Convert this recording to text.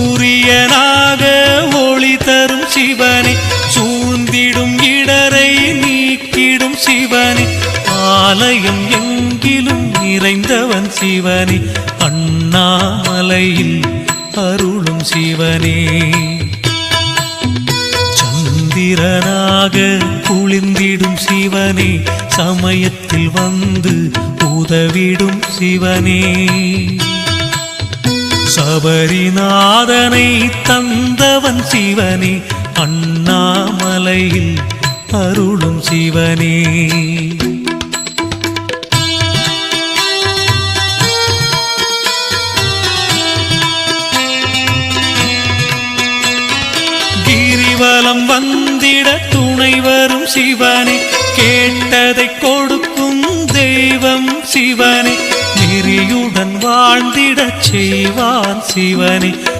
சூரியனாக ஒளி தரும் சிவனே, சூழ்ந்திடும் இடரை நீக்கிடும் சிவனே, ஆலயம் எங்கிலும் நிறைந்தவன் சிவனே, அண்ணாமலையில் அருளும் சிவனே. சந்திரனாக குளிர்ந்திடும் சிவனே, சமயத்தில் வந்து உதவிடும் சிவனே, சபரிநாதனை தந்தவன் சிவனே, அண்ணாமலையில் அருளும் சிவனே. கிரிவலம் வந்திட துணை வரும் சிவனே, கேட்டதை கொடுக்கும் தெய்வம் சிவனே, நெறியுடன் வாழ்ந்திடச் செய்வான் சிவனே,